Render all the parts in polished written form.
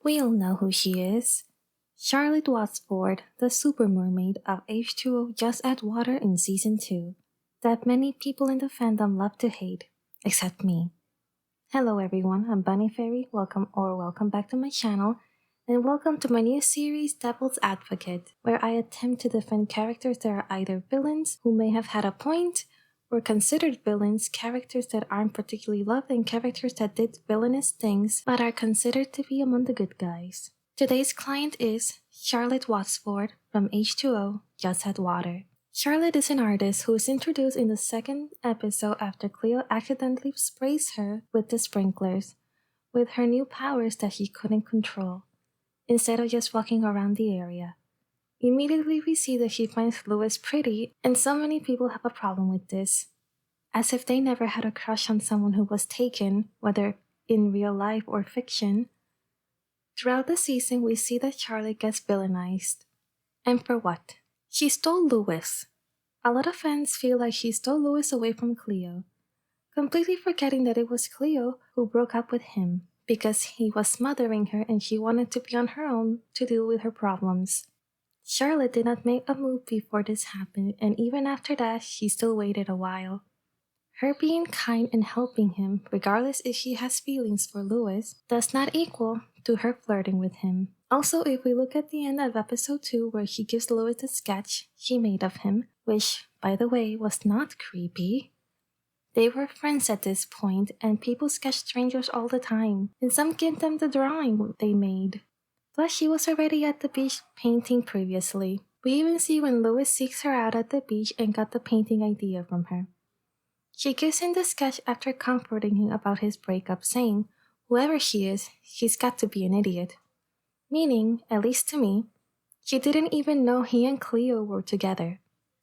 We all know who she is. Charlotte Watsford, the super mermaid of H2O Just Add Water in Season 2, that many people in the fandom love to hate, except me. Hello everyone, I'm Bunnie Faery, welcome back to my channel, and welcome to my new series Devil's Advocate, where I attempt to defend characters that are either villains who may have had a point, or considered villains, characters that aren't particularly loved, and characters that did villainous things but are considered to be among the good guys. Today's client is Charlotte Watsford from H2O Just Add Water. Charlotte is an artist who is introduced in the second episode after Cleo accidentally sprays her with the sprinklers, with her new powers that she couldn't control, instead of just walking around the area. Immediately we see that she finds Lewis pretty, and so many people have a problem with this. As if they never had a crush on someone who was taken, whether in real life or fiction. Throughout the season, we see that Charlotte gets villainized. And for what? She stole Lewis. A lot of fans feel like she stole Lewis away from Cleo, completely forgetting that it was Cleo who broke up with him, because he was smothering her and she wanted to be on her own to deal with her problems. Charlotte did not make a move before this happened, and even after that, she still waited a while. Her being kind and helping him, regardless if she has feelings for Lewis, does not equal to her flirting with him. Also, if we look at the end of episode 2 where she gives Lewis the sketch she made of him, which, by the way, was not creepy. They were friends at this point, and people sketch strangers all the time, and some give them the drawing they made. Plus, she was already at the beach painting previously. We even see when Lewis seeks her out at the beach and got the painting idea from her. She gives him the sketch after comforting him about his breakup, saying, whoever she is, she's got to be an idiot. Meaning, at least to me, she didn't even know he and Cleo were together,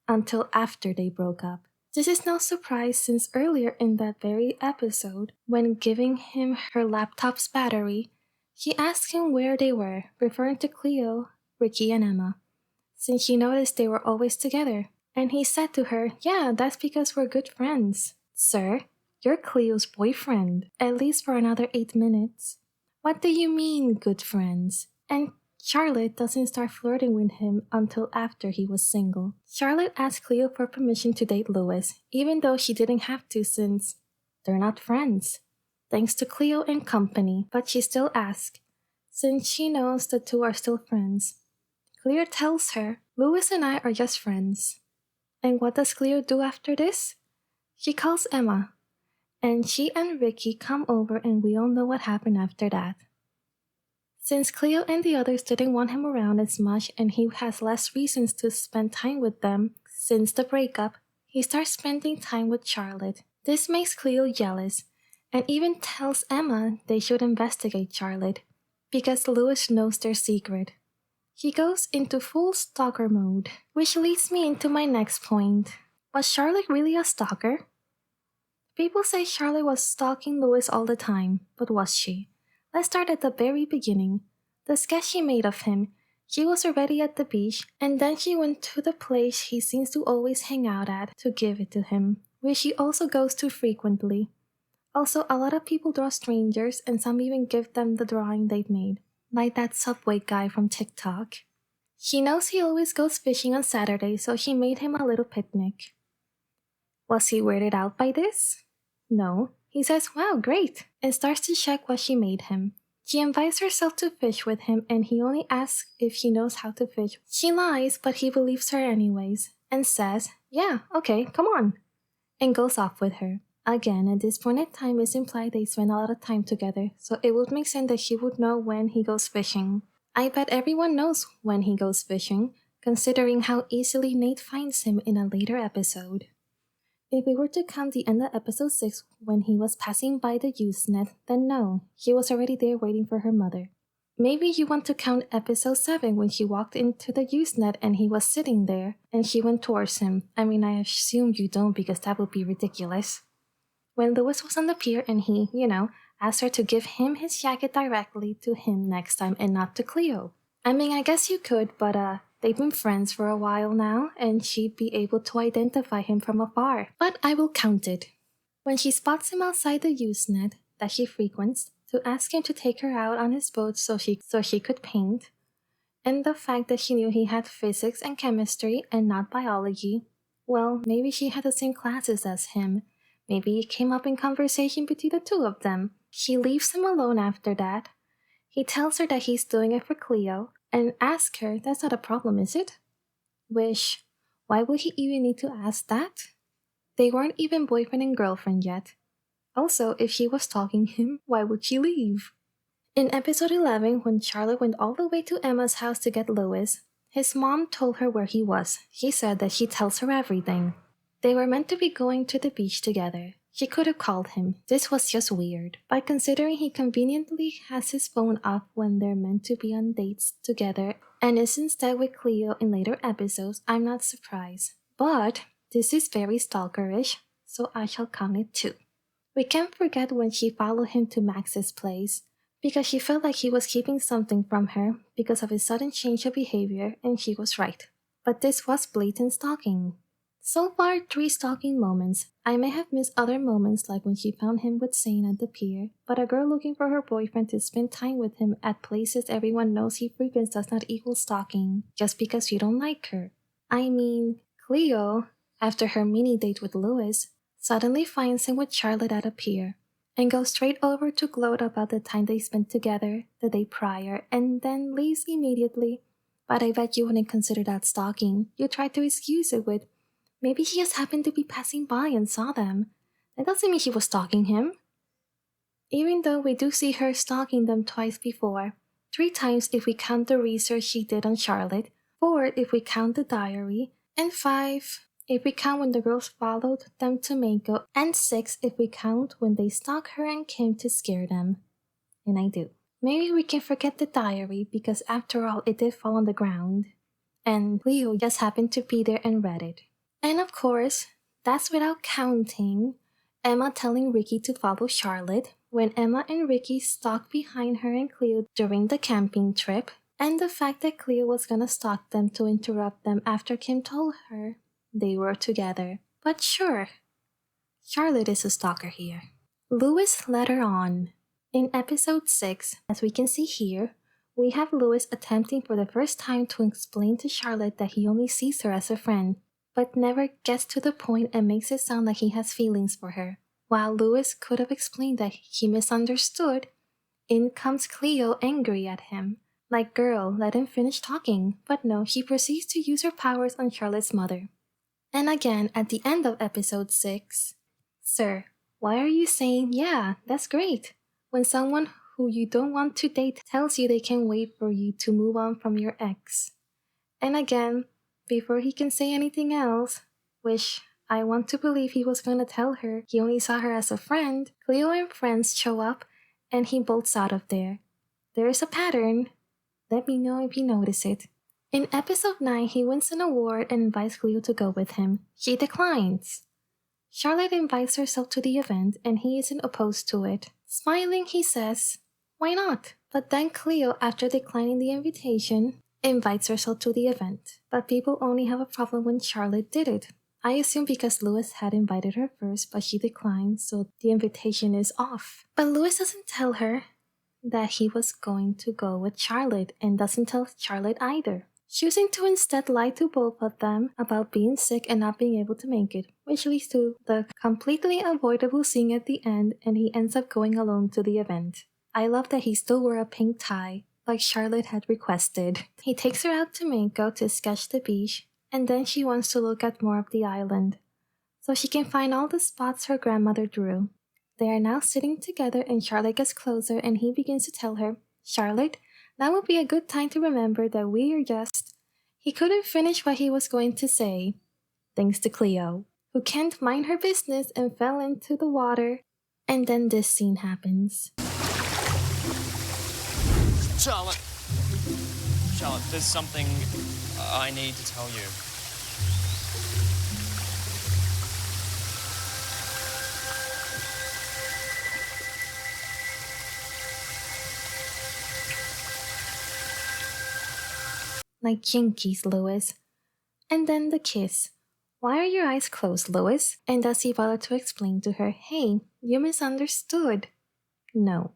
until after they broke up. This is no surprise since earlier in that very episode, when giving him her laptop's battery, she asked him where they were, referring to Cleo, Rikki and Emma, since she noticed they were always together. And he said to her, yeah, that's because we're good friends. Sir, you're Cleo's boyfriend, at least for another 8 minutes. What do you mean, good friends? And Charlotte doesn't start flirting with him until after he was single. Charlotte asked Cleo for permission to date Lewis, even though she didn't have to since they're not friends. Thanks to Cleo and company, but she still asks, since she knows the two are still friends. Cleo tells her, Lewis and I are just friends. And what does Cleo do after this? She calls Emma, and she and Rikki come over, and we all know what happened after that. Since Cleo and the others didn't want him around as much and he has less reasons to spend time with them since the breakup, he starts spending time with Charlotte. This makes Cleo jealous, and even tells Emma they should investigate Charlotte, because Lewis knows their secret. He goes into full stalker mode, which leads me into my next point. Was Charlotte really a stalker? People say Charlotte was stalking Lewis all the time, but was she? Let's start at the very beginning. The sketch she made of him, she was already at the beach, and then she went to the place he seems to always hang out at to give it to him, which she also goes to frequently. Also, a lot of people draw strangers, and some even give them the drawing they've made, like that Subway guy from TikTok. She knows he always goes fishing on Saturday, so she made him a little picnic. Was he weirded out by this? No. He says, wow, great, and starts to check what she made him. She invites herself to fish with him, and he only asks if she knows how to fish. She lies, but he believes her anyways, and says, yeah, okay, come on, and goes off with her. Again, at this point in time, it's implied they spend a lot of time together, so it would make sense that she would know when he goes fishing. I bet everyone knows when he goes fishing, considering how easily Nate finds him in a later episode. If we were to count the end of episode 6 when he was passing by the Usenet, then no, he was already there waiting for her mother. Maybe you want to count episode 7 when she walked into the Usenet and he was sitting there, and she went towards him. I mean, I assume you don't because that would be ridiculous. When Lewis was on the pier and he, asked her to give him his jacket directly to him next time and not to Cleo. I mean, I guess you could, but they've been friends for a while now, and she'd be able to identify him from afar. But I will count it. When she spots him outside the Usenet that she frequents, to ask him to take her out on his boat so she could paint, and the fact that she knew he had physics and chemistry and not biology. Well, maybe she had the same classes as him. Maybe it came up in conversation between the two of them. She leaves him alone after that. He tells her that he's doing it for Cleo and asks her that's not a problem, is it? Which, why would he even need to ask that? They weren't even boyfriend and girlfriend yet. Also, if she was stalking him, why would she leave? In episode 11, when Charlotte went all the way to Emma's house to get Lewis, his mom told her where he was. She said that she tells her everything. They were meant to be going to the beach together. She could have called him. This was just weird. But considering he conveniently has his phone off when they're meant to be on dates together and is instead with Cleo in later episodes, I'm not surprised. But this is very stalkerish, so I shall count it too. We can't forget when she followed him to Max's place, because she felt like he was keeping something from her because of his sudden change of behavior, and she was right. But this was blatant stalking. So far, 3 stalking moments. I may have missed other moments like when she found him with Zane at the pier, but a girl looking for her boyfriend to spend time with him at places everyone knows he frequents does not equal stalking, just because you don't like her. I mean, Cleo, after her mini date with Lewis, suddenly finds him with Charlotte at a pier, and goes straight over to gloat about the time they spent together the day prior, and then leaves immediately. But I bet you wouldn't consider that stalking. You try to excuse it with, maybe she just happened to be passing by and saw them. That doesn't mean she was stalking him. Even though we do see her stalking them twice before, 3 times if we count the research she did on Charlotte, 4 if we count the diary, and 5 if we count when the girls followed them to Mako, and 6 if we count when they stalked her and Kim to scare them. And I do. Maybe we can forget the diary because after all it did fall on the ground, and Cleo just happened to be there and read it. And of course, that's without counting Emma telling Rikki to follow Charlotte when Emma and Rikki stalked behind her and Cleo during the camping trip, and the fact that Cleo was gonna stalk them to interrupt them after Kim told her they were together. But sure, Charlotte is a stalker here. Lewis led her on. In episode 6, as we can see here, we have Lewis attempting for the first time to explain to Charlotte that he only sees her as a friend, but never gets to the point and makes it sound like he has feelings for her. While Lewis could have explained that he misunderstood, in comes Cleo angry at him. Like, girl, let him finish talking. But no, she proceeds to use her powers on Charlotte's mother. And again, at the end of episode 6, Sir, why are you saying, yeah, that's great, when someone who you don't want to date tells you they can wait for you to move on from your ex? And again, before he can say anything else, which I want to believe he was going to tell her he only saw her as a friend, Cleo and friends show up and he bolts out of there. There is a pattern. Let me know if you notice it. In episode 9, he wins an award and invites Cleo to go with him. She declines. Charlotte invites herself to the event and he isn't opposed to it. Smiling, he says, why not? But then Cleo, after declining the invitation, invites herself to the event. But people only have a problem when Charlotte did it. I assume because Lewis had invited her first, but she declined, so the invitation is off. But Lewis doesn't tell her that he was going to go with Charlotte and doesn't tell Charlotte either, choosing to instead lie to both of them about being sick and not being able to make it, which leads to the completely avoidable scene at the end, and he ends up going alone to the event. I love that he still wore a pink tie, like Charlotte had requested. He takes her out to Mako to sketch the beach, and then she wants to look at more of the island, so she can find all the spots her grandmother drew. They are now sitting together and Charlotte gets closer and he begins to tell her, Charlotte, now would be a good time to remember that we are just... He couldn't finish what he was going to say, thanks to Cleo, who can't mind her business and fell into the water. And then this scene happens. Charlotte, there's something I need to tell you. Like jinkies, Lewis. And then the kiss. Why are your eyes closed, Lewis? And does he bother to explain to her, hey, you misunderstood? No.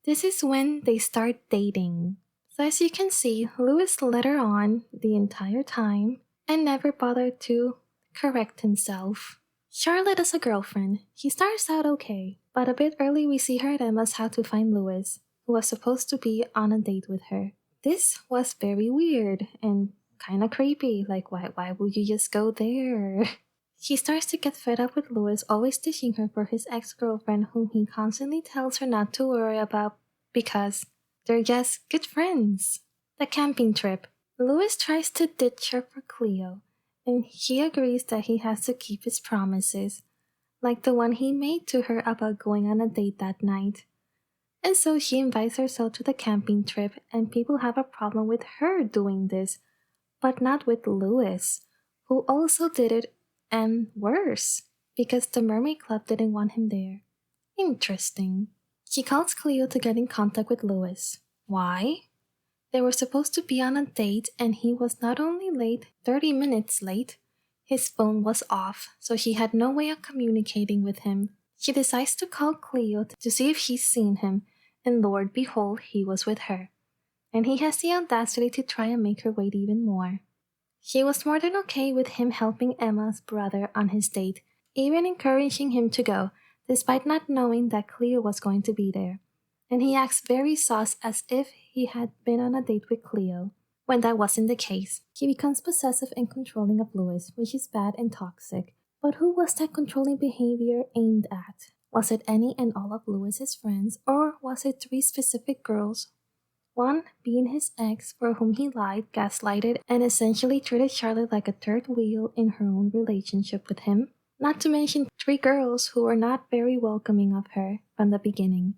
This is when they start dating. So as you can see, Lewis led her on the entire time and never bothered to correct himself. Charlotte as a girlfriend, he starts out okay, but a bit early we see her at Emma's how to find Lewis, who was supposed to be on a date with her. This was very weird and kinda creepy, like why would you just go there? She starts to get fed up with Lewis always dishing her for his ex-girlfriend whom he constantly tells her not to worry about because they're just good friends. The camping trip. Lewis tries to ditch her for Cleo, and she agrees that he has to keep his promises, like the one he made to her about going on a date that night. And so she invites herself to the camping trip, and people have a problem with her doing this, but not with Lewis, who also did it, and worse, because the Mermaid Club didn't want him there. Interesting. She calls Cleo to get in contact with Lewis. Why? They were supposed to be on a date, and he was not only late, 30 minutes late, his phone was off, so she had no way of communicating with him. She decides to call Cleo to see if she's seen him, and Lord behold, he was with her. And he has the audacity to try and make her wait even more. She was more than okay with him helping Emma's brother on his date, even encouraging him to go, despite not knowing that Cleo was going to be there. And he acts very sus as if he had been on a date with Cleo, when that wasn't the case. He becomes possessive and controlling of Lewis, which is bad and toxic. But who was that controlling behavior aimed at? Was it any and all of Lewis's friends, or was it 3 specific girls? One being his ex, for whom he lied, gaslighted, and essentially treated Charlotte like a third wheel in her own relationship with him. Not to mention 3 girls who were not very welcoming of her from the beginning.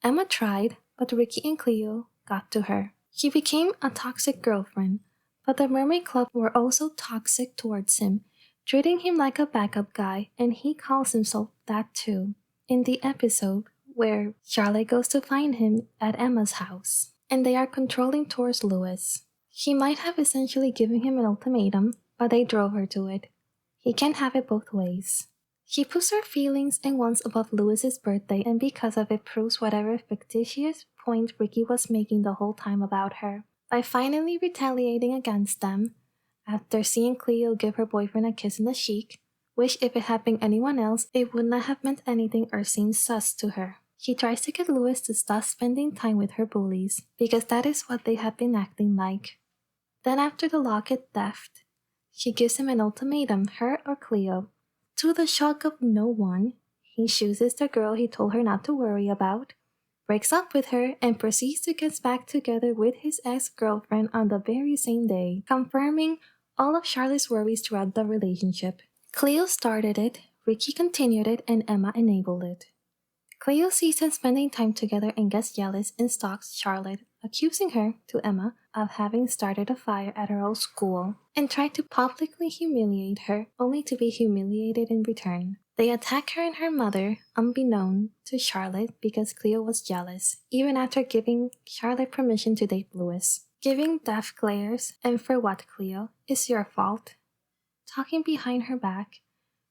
Emma tried, but Rikki and Cleo got to her. She became a toxic girlfriend, but the Mermaid Club were also toxic towards him, treating him like a backup guy, and he calls himself that too. In the episode where Charlotte goes to find him at Emma's house, and they are controlling towards Lewis. She might have essentially given him an ultimatum, but they drove her to it. He can't have it both ways. She puts her feelings and wants above Lewis's birthday, and because of it proves whatever fictitious point Rikki was making the whole time about her, by finally retaliating against them, after seeing Cleo give her boyfriend a kiss in the cheek, which if it had been anyone else, it would not have meant anything or seemed sus to her. She tries to get Lewis to stop spending time with her bullies, because that is what they have been acting like. Then after the locket theft, she gives him an ultimatum, her or Cleo. To the shock of no one, he chooses the girl he told her not to worry about, breaks up with her, and proceeds to get back together with his ex-girlfriend on the very same day, confirming all of Charlotte's worries throughout the relationship. Cleo started it, Rikki continued it, and Emma enabled it. Cleo sees them spending time together and gets jealous and stalks Charlotte, accusing her, to Emma, of having started a fire at her old school, and tried to publicly humiliate her, only to be humiliated in return. They attack her and her mother, unbeknown to Charlotte, because Cleo was jealous, even after giving Charlotte permission to date Lewis. Giving death glares, and for what, Cleo? It's your fault. Talking behind her back,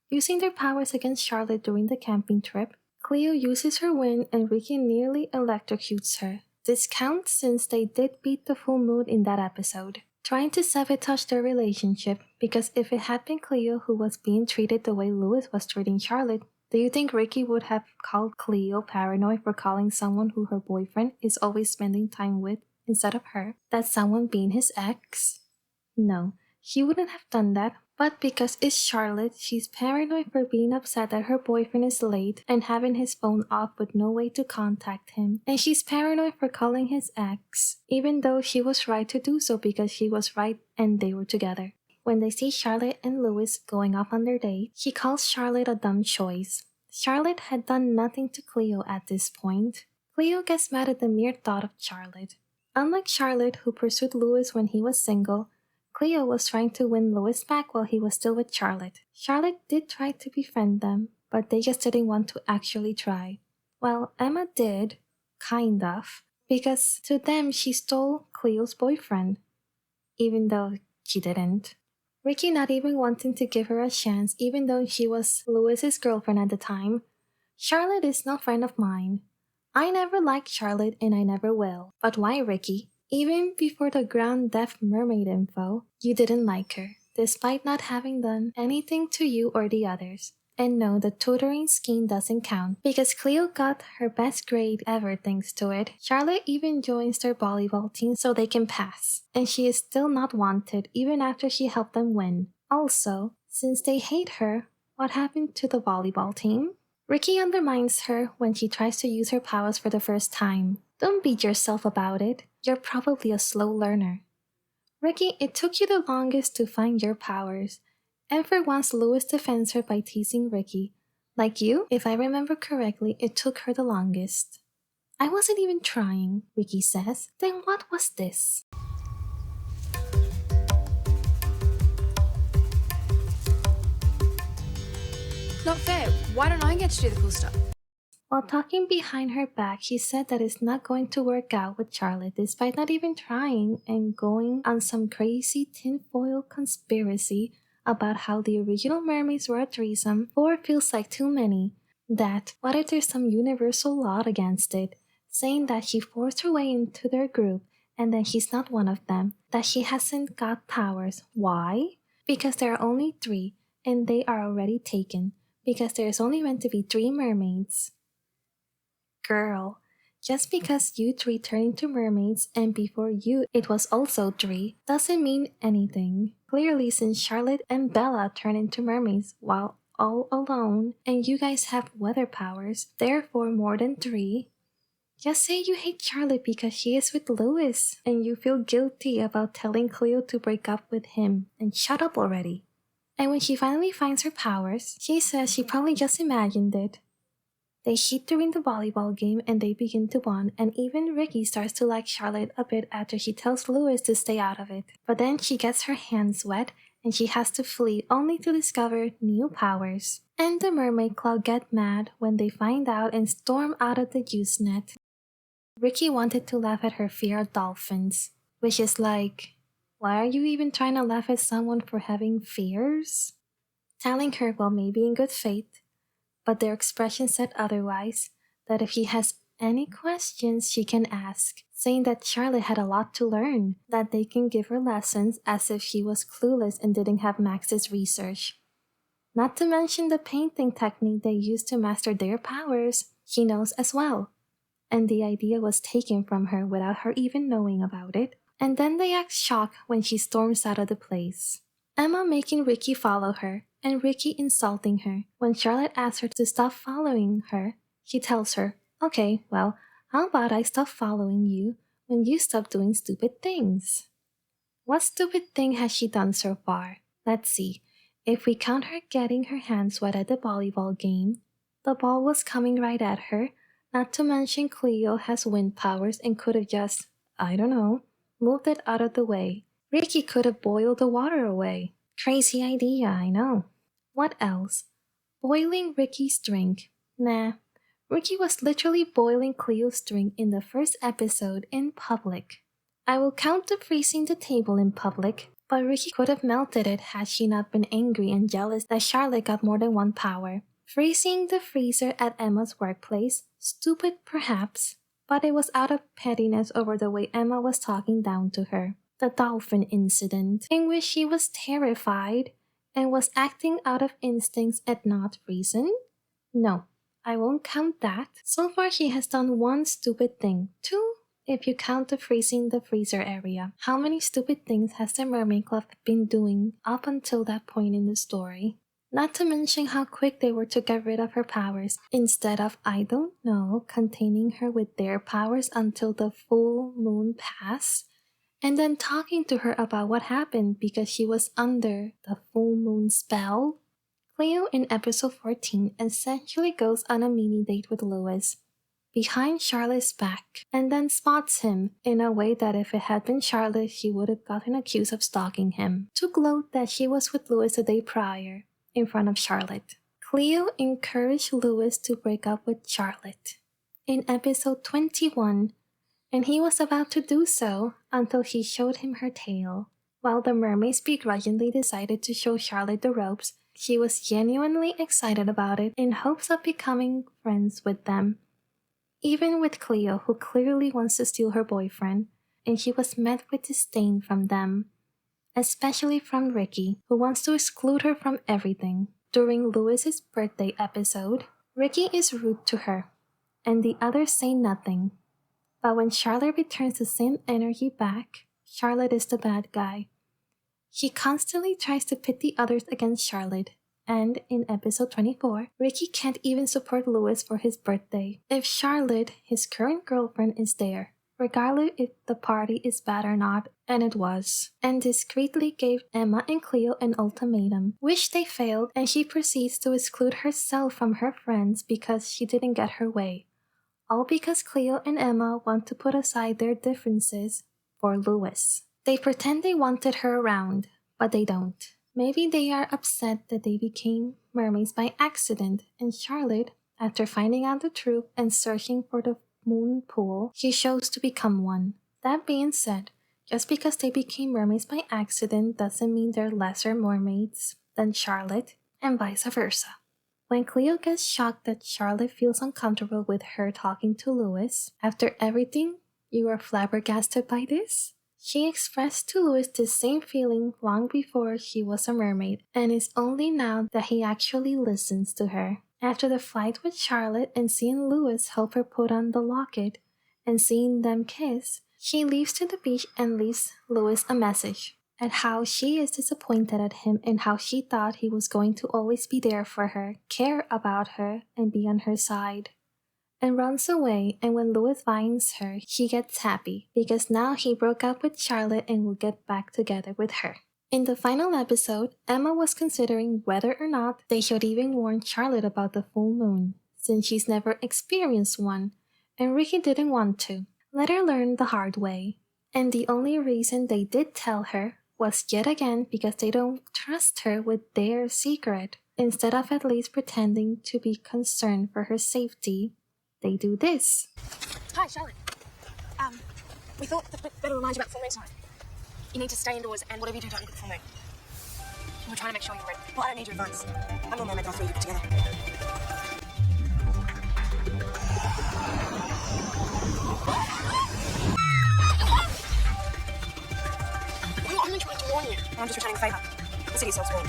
using their powers against Charlotte during the camping trip, Cleo uses her wind and Rikki nearly electrocutes her. This counts since they did beat the full moon in that episode, trying to sabotage their relationship, because if it had been Cleo who was being treated the way Lewis was treating Charlotte, do you think Rikki would have called Cleo paranoid for calling someone who her boyfriend is always spending time with instead of her, that someone being his ex? No, she wouldn't have done that. But because it's Charlotte, she's paranoid for being upset that her boyfriend is late and having his phone off with no way to contact him. And she's paranoid for calling his ex, even though she was right to do so because she was right and they were together. When they see Charlotte and Lewis going off on their date, she calls Charlotte a dumb choice. Charlotte had done nothing to Cleo at this point. Cleo gets mad at the mere thought of Charlotte. Unlike Charlotte, who pursued Lewis when he was single, Cleo was trying to win Lewis back while he was still with Charlotte. Charlotte did try to befriend them, but they just didn't want to actually try. Well, Emma did, kind of, because to them she stole Cleo's boyfriend, even though she didn't. Rikki not even wanting to give her a chance, even though she was Lewis's girlfriend at the time. Charlotte is no friend of mine. I never liked Charlotte and I never will. But why Rikki? Even before the ground deaf mermaid info, you didn't like her, despite not having done anything to you or the others. And no, the tutoring scheme doesn't count, because Cleo got her best grade ever thanks to it. Charlotte even joins their volleyball team so they can pass, and she is still not wanted even after she helped them win. Also, since they hate her, what happened to the volleyball team? Rikki undermines her when she tries to use her powers for the first time. Don't beat yourself about it, you're probably a slow learner. Rikki, it took you the longest to find your powers. And for once, Lewis defends her by teasing Rikki. Like you, if I remember correctly, it took her the longest. I wasn't even trying, Rikki says. Then what was this? Not fair. Why don't I get to do the cool stuff? While talking behind her back, she said that it's not going to work out with Charlotte despite not even trying and going on some crazy tinfoil conspiracy about how the original mermaids were a threesome, 4 feels like too many. That, what if there's some universal law against it, saying that she forced her way into their group and that she's not one of them, that she hasn't got powers. Why? Because there are only 3 and they are already taken, because there's only meant to be 3 mermaids. Girl, just because you 3 turned into mermaids and before you it was also 3 doesn't mean anything. Clearly, since Charlotte and Bella turned into mermaids while all alone and you guys have weather powers, therefore more than 3. Just say you hate Charlotte because she is with Lewis and you feel guilty about telling Cleo to break up with him, and shut up already. And when she finally finds her powers, she says she probably just imagined it. They cheat during the volleyball game and they begin to bond, and even Rikki starts to like Charlotte a bit after she tells Lewis to stay out of it. But then she gets her hands wet and she has to flee only to discover new powers. And the mermaid club get mad when they find out and storm out of the juice net. Rikki wanted to laugh at her fear of dolphins, which is like, why are you even trying to laugh at someone for having fears? Telling her, well, maybe in good faith, but their expression said otherwise, that if she has any questions she can ask, saying that Charlotte had a lot to learn, that they can give her lessons as if she was clueless and didn't have Max's research. Not to mention the painting technique they used to master their powers, she knows as well. And the idea was taken from her without her even knowing about it. And then they act shocked when she storms out of the place. Emma making Rikki follow her, and Rikki insulting her. When Charlotte asks her to stop following her, she tells her, okay, well, how about I stop following you when you stop doing stupid things? What stupid thing has she done so far? Let's see. If we count her getting her hands wet at the volleyball game, the ball was coming right at her, not to mention Cleo has wind powers and could have just, I don't know, moved it out of the way. Rikki could have boiled the water away. Crazy idea, I know. What else? Boiling Rikki's drink. Nah. Rikki was literally boiling Cleo's drink in the first episode in public. I will count the freezing the table in public, but Rikki could have melted it had she not been angry and jealous that Charlotte got more than one power. Freezing the freezer at Emma's workplace, stupid perhaps, but it was out of pettiness over the way Emma was talking down to her. The dolphin incident, in which she was terrified and was acting out of instincts and not reason? No, I won't count that. So far she has done 1 stupid thing. 2, if you count the freezing the freezer area. How many stupid things has the Mermaid Club been doing up until that point in the story? Not to mention how quick they were to get rid of her powers, instead of, I don't know, containing her with their powers until the full moon passed, and then talking to her about what happened because she was under the full moon spell. Cleo in episode 14 essentially goes on a mini date with Lewis, behind Charlotte's back, and then spots him in a way that if it had been Charlotte, she would have gotten accused of stalking him, to gloat that she was with Lewis the day prior, in front of Charlotte. Cleo encouraged Lewis to break up with Charlotte in episode 21, and he was about to do so until she showed him her tail. While the mermaids begrudgingly decided to show Charlotte the ropes, she was genuinely excited about it in hopes of becoming friends with them. even with Cleo, who clearly wants to steal her boyfriend, and she was met with disdain from them, especially from Rikki, who wants to exclude her from everything. During Lewis's birthday episode, Rikki is rude to her, and the others say nothing. But when Charlotte returns the same energy back, Charlotte is the bad guy. She constantly tries to pit the others against Charlotte, and in episode 24, Rikki can't even support Lewis for his birthday if Charlotte, his current girlfriend, is there, regardless if the party is bad or not, and it was, and discreetly gave Emma and Cleo an ultimatum, which they failed, and she proceeds to exclude herself from her friends because she didn't get her way. All because Cleo and Emma want to put aside their differences for Lewis. They pretend they wanted her around, but they don't. Maybe they are upset that they became mermaids by accident, and Charlotte, after finding out the truth and searching for the moon pool, she chose to become one. That being said, just because they became mermaids by accident doesn't mean they're lesser mermaids than Charlotte, and vice versa. When Cleo gets shocked that Charlotte feels uncomfortable with her talking to Lewis, after everything, you are flabbergasted by this? She expressed to Lewis the same feeling long before she was a mermaid, and it's only now that he actually listens to her. After the fight with Charlotte and seeing Lewis help her put on the locket, and seeing them kiss, she leaves to the beach and leaves Lewis a message at how she is disappointed at him and how she thought he was going to always be there for her, care about her, and be on her side. And runs away, and when Lewis finds her, she gets happy because now he broke up with Charlotte and will get back together with her. In the final episode, Emma was considering whether or not they should even warn Charlotte about the full moon, since she's never experienced one, and Rikki didn't want to. Let her learn the hard way. And the only reason they did tell her was yet again because they don't trust her with their secret. Instead of at least pretending to be concerned for her safety, they do this. Hi, Charlotte. We thought that we'd better remind you about full moon tonight. You need to stay indoors, and whatever you do, don't look at the full moon. We're trying to make sure you're ready. Well, I don't need your advice. I'm a mermaid, I'll throw you together. I'm not trying to warn you. I'm just returning a favor. The city's so small.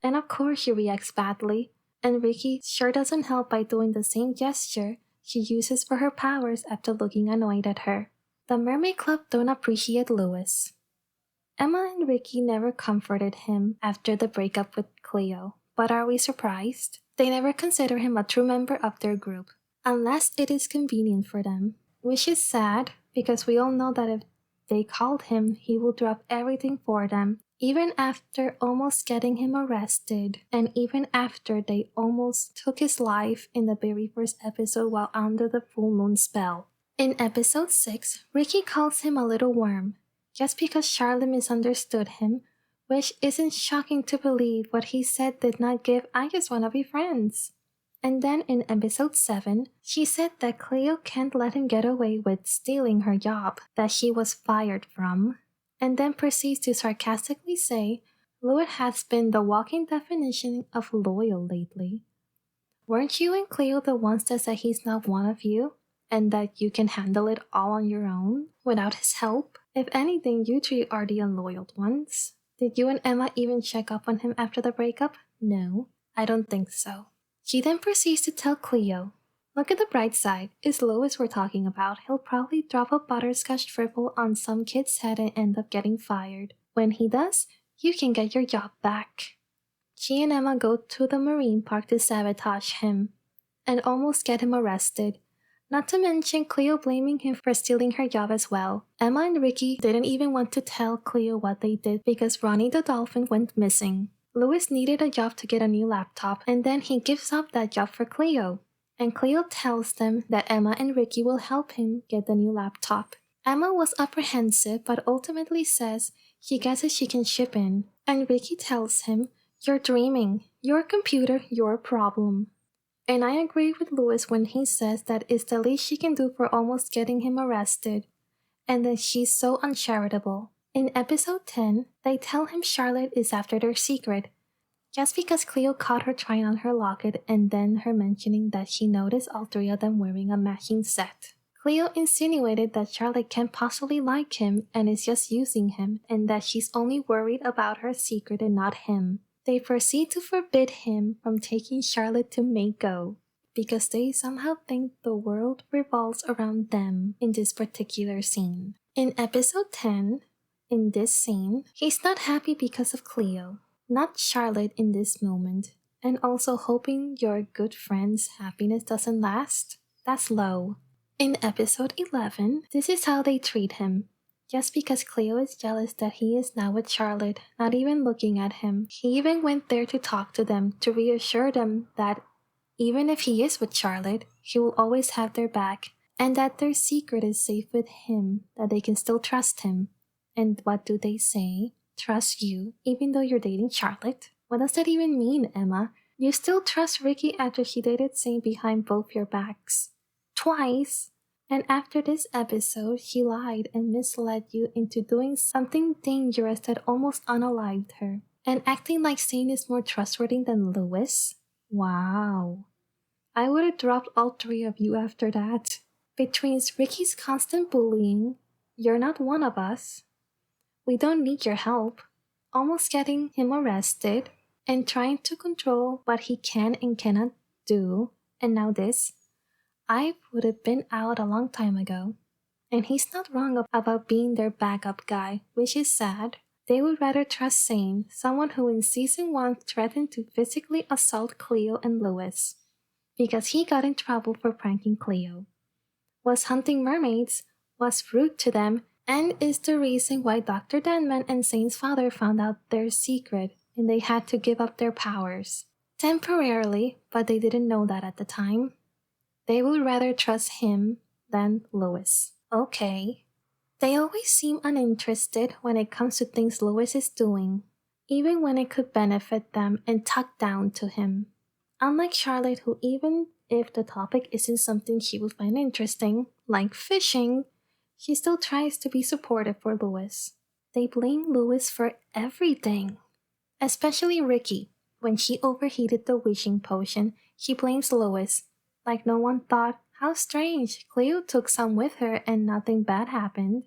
And of course she reacts badly, and Rikki sure doesn't help by doing the same gesture she uses for her powers after looking annoyed at her. The Mermaid Club don't appreciate Lewis. Emma and Rikki never comforted him after the breakup with Cleo, but are we surprised? They never consider him a true member of their group, unless it is convenient for them, which is sad because we all know that if they called him, he will drop everything for them, even after almost getting him arrested, and even after they almost took his life in the very first episode while under the full moon spell. In episode 6, Rikki calls him a little worm, just because Charlotte misunderstood him, which isn't shocking to believe what he said did not give "I just wanna be friends." And then in episode 7, she said that Cleo can't let him get away with stealing her job that she was fired from, and then proceeds to sarcastically say Lewis has been the walking definition of loyal lately. Weren't you and Cleo the ones that said he's not one of you, and that you can handle it all on your own, without his help? If anything, you three are the unloyal ones. Did you and Emma even check up on him after the breakup? No, I don't think so. She then proceeds to tell Cleo, look at the bright side, it's Lewis we're talking about. He'll probably drop a butterscotch triple on some kid's head and end up getting fired. When he does, you can get your job back. She and Emma go to the marine park to sabotage him, and almost get him arrested. Not to mention Cleo blaming him for stealing her job as well. Emma and Rikki didn't even want to tell Cleo what they did because Ronnie the dolphin went missing. Lewis needed a job to get a new laptop, and then he gives up that job for Cleo. And Cleo tells them that Emma and Rikki will help him get the new laptop. Emma was apprehensive but ultimately says she guesses she can ship in. And Rikki tells him, you're dreaming. Your computer, your problem. And I agree with Lewis when he says that it's the least she can do for almost getting him arrested, and that she's so uncharitable. In episode 10, they tell him Charlotte is after their secret, just because Cleo caught her trying on her locket and then her mentioning that she noticed all three of them wearing a matching set. Cleo insinuated that Charlotte can't possibly like him and is just using him, and that she's only worried about her secret and not him. They proceed to forbid him from taking Charlotte to Mako, because they somehow think the world revolves around them in this particular scene. In episode 10, in this scene, he's not happy because of Cleo, not Charlotte in this moment, and also hoping your good friend's happiness doesn't last. That's low. In episode 11, this is how they treat him. Just because Cleo is jealous that he is now with Charlotte, not even looking at him, he even went there to talk to them, to reassure them that even if he is with Charlotte, he will always have their back, and that their secret is safe with him, that they can still trust him. And what do they say? Trust you, even though you're dating Charlotte? What does that even mean, Emma? You still trust Rikki after she dated Saint behind both your backs. Twice! And after this episode, she lied and misled you into doing something dangerous that almost unalived her. And acting like Saint is more trustworthy than Lewis? Wow. I would have dropped all three of you after that. Between Rikki's constant bullying, you're not one of us, we don't need your help, almost getting him arrested, and trying to control what he can and cannot do, and now this, I would have been out a long time ago. And he's not wrong about being their backup guy, which is sad. They would rather trust Saint, someone who in season 1 threatened to physically assault Cleo and Lewis, because he got in trouble for pranking Cleo, was hunting mermaids, was rude to them, and is the reason why Dr. Denman and Saint's father found out their secret and they had to give up their powers. Temporarily, but they didn't know that at the time. They would rather trust him than Lewis. Okay. They always seem uninterested when it comes to things Lewis is doing, even when it could benefit them and talk down to him. Unlike Charlotte, who even if the topic isn't something she would find interesting, like fishing, she still tries to be supportive for Lewis. They blame Lewis for everything. Especially Rikki. When she overheated the wishing potion, she blames Lewis. Like no one thought, how strange, Cleo took some with her and nothing bad happened.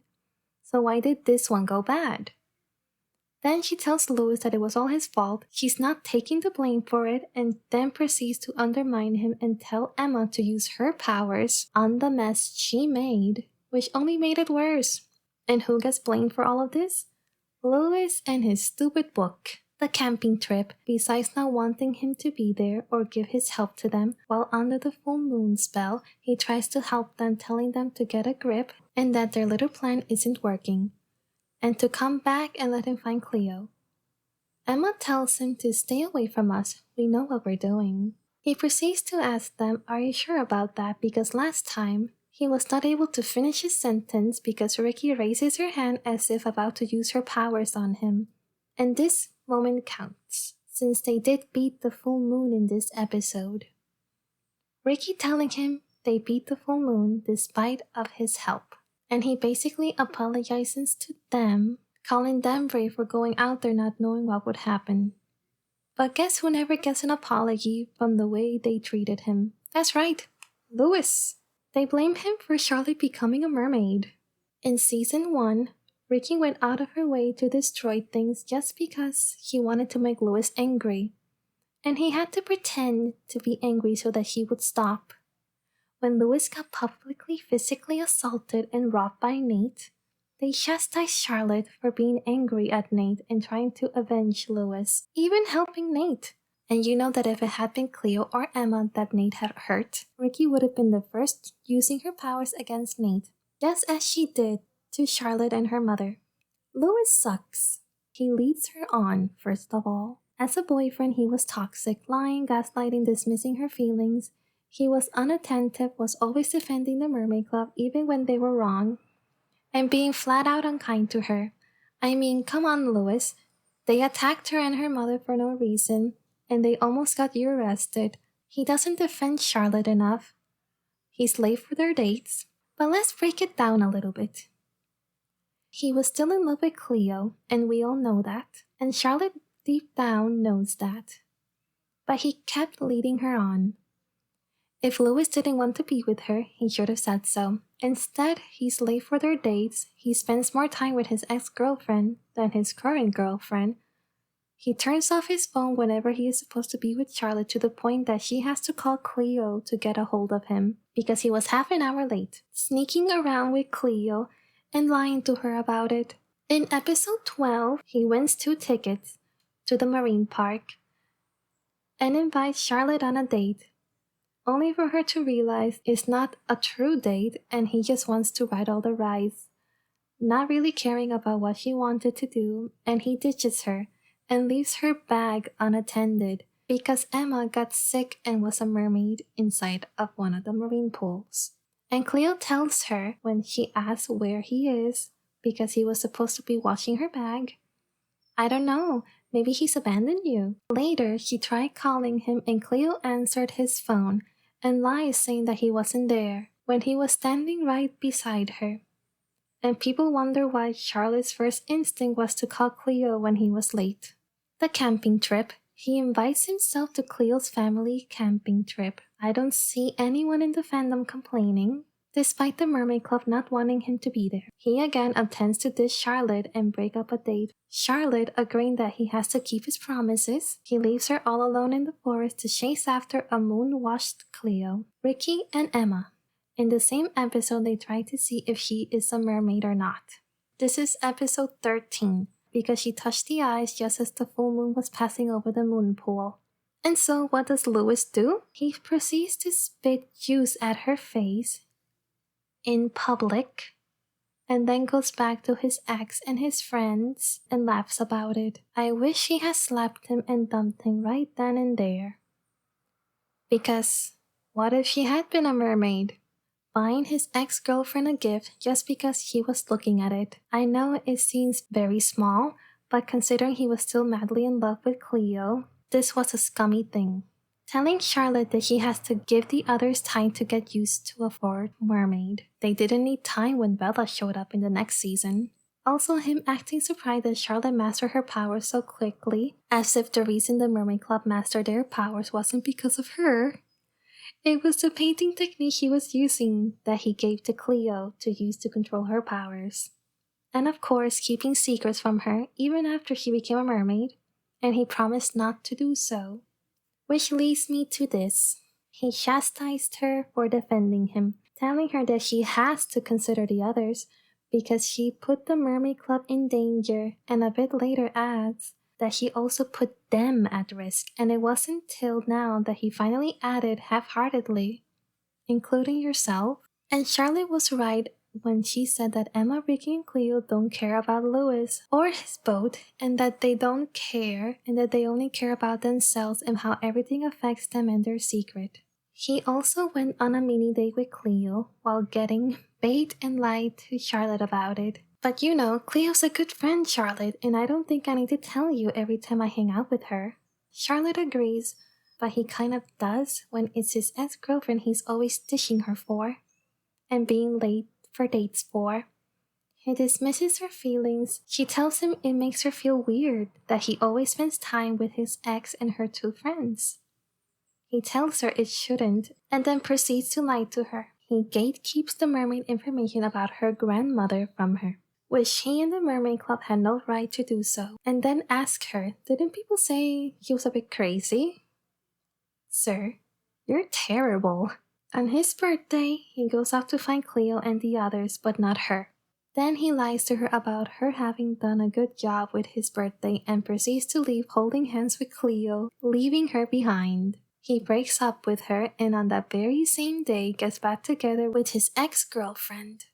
So why did this one go bad? Then she tells Lewis that it was all his fault, she's not taking the blame for it, and then proceeds to undermine him and tell Emma to use her powers on the mess she made, which only made it worse. And who gets blamed for all of this? Lewis and his stupid book. The camping trip, besides not wanting him to be there or give his help to them, while under the full moon spell, he tries to help them, telling them to get a grip and that their little plan isn't working, and to come back and let him find Cleo. Emma tells him to stay away from us, we know what we're doing. He proceeds to ask them, are you sure about that, because last time, he was not able to finish his sentence because Rikki raises her hand as if about to use her powers on him. And this moment counts, since they did beat the full moon in this episode. Rikki telling him they beat the full moon despite of his help, and he basically apologizes to them, calling them brave for going out there not knowing what would happen. But guess who never gets an apology from the way they treated him? That's right, Lewis. They blame him for Charlotte becoming a mermaid. In season 1, Rikki went out of her way to destroy things just because he wanted to make Lewis angry. And he had to pretend to be angry so that he would stop. When Lewis got publicly physically assaulted and robbed by Nate, they chastised Charlotte for being angry at Nate and trying to avenge Lewis, even helping Nate. And you know that if it had been Cleo or Emma that Nate had hurt, Rikki would have been the first using her powers against Nate, just as she did to Charlotte and her mother. Lewis sucks. He leads her on, first of all. As a boyfriend, he was toxic, lying, gaslighting, dismissing her feelings. He was unattentive, was always defending the Mermaid Club even when they were wrong, and being flat out unkind to her. I mean, come on, Lewis. They attacked her and her mother for no reason, and they almost got you arrested. He doesn't defend Charlotte enough. He's late for their dates. But let's break it down a little bit. He was still in love with Cleo, and we all know that. And Charlotte deep down knows that. But he kept leading her on. If Lewis didn't want to be with her, he should have said so. Instead, he's late for their dates, he spends more time with his ex-girlfriend than his current girlfriend. He turns off his phone whenever he is supposed to be with Charlotte to the point that she has to call Cleo to get a hold of him because he was half an hour late, sneaking around with Cleo and lying to her about it. In episode 12, he wins 2 tickets to the marine park and invites Charlotte on a date, only for her to realize it's not a true date and he just wants to ride all the rides, not really caring about what she wanted to do, and he ditches her and leaves her bag unattended because Emma got sick and was a mermaid inside of one of the marine pools. And Cleo tells her when she asks where he is because he was supposed to be washing her bag. I don't know, maybe he's abandoned you. Later, she tried calling him and Cleo answered his phone and lies saying that he wasn't there when he was standing right beside her. And people wonder why Charlotte's first instinct was to call Cleo when he was late. The camping trip. He invites himself to Cleo's family camping trip. I don't see anyone in the fandom complaining, despite the Mermaid Club not wanting him to be there. He again attempts to dish Charlotte and break up a date. Charlotte agreeing that he has to keep his promises. He leaves her all alone in the forest to chase after a moon-washed Cleo. Rikki and Emma. In the same episode, they try to see if she is a mermaid or not. This is episode 13. Because she touched the ice just as the full moon was passing over the moon pool. And so what does Lewis do? He proceeds to spit juice at her face in public and then goes back to his ex and his friends and laughs about it. I wish he had slapped him and dumped him right then and there. Because what if she had been a mermaid? Buying his ex-girlfriend a gift just because he was looking at it. I know it seems very small, but considering he was still madly in love with Cleo, this was a scummy thing. Telling Charlotte that she has to give the others time to get used to a fourth mermaid. They didn't need time when Bella showed up in the next season. Also him acting surprised that Charlotte mastered her powers so quickly, as if the reason the Mermaid Club mastered their powers wasn't because of her. It was the painting technique he was using that he gave to Cleo to use to control her powers. And of course, keeping secrets from her even after she became a mermaid, and he promised not to do so. Which leads me to this. He chastised her for defending him, telling her that she has to consider the others because she put the Mermaid Club in danger, and a bit later adds that she also put them at risk, and it wasn't till now that he finally added half-heartedly, including yourself. And Charlotte was right when she said that Emma, Rikki, and Cleo don't care about Lewis or his boat, and that they don't care, and that they only care about themselves and how everything affects them and their secret. He also went on a mini date with Cleo while getting bait and lied to Charlotte about it. But you know, Cleo's a good friend, Charlotte, and I don't think I need to tell you every time I hang out with her. Charlotte agrees, but he kind of does when it's his ex-girlfriend he's always dishing her for, and being late for dates for. He dismisses her feelings. She tells him it makes her feel weird that he always spends time with his ex and her 2 friends. He tells her it shouldn't, and then proceeds to lie to her. He gatekeeps the mermaid information about her grandmother from her, which he and the Mermaid Club had no right to do so, and then ask her, didn't people say he was a bit crazy? Sir, you're terrible. On his birthday, he goes off to find Cleo and the others, but not her. Then he lies to her about her having done a good job with his birthday and proceeds to leave holding hands with Cleo, leaving her behind. He breaks up with her and on that very same day gets back together with his ex-girlfriend,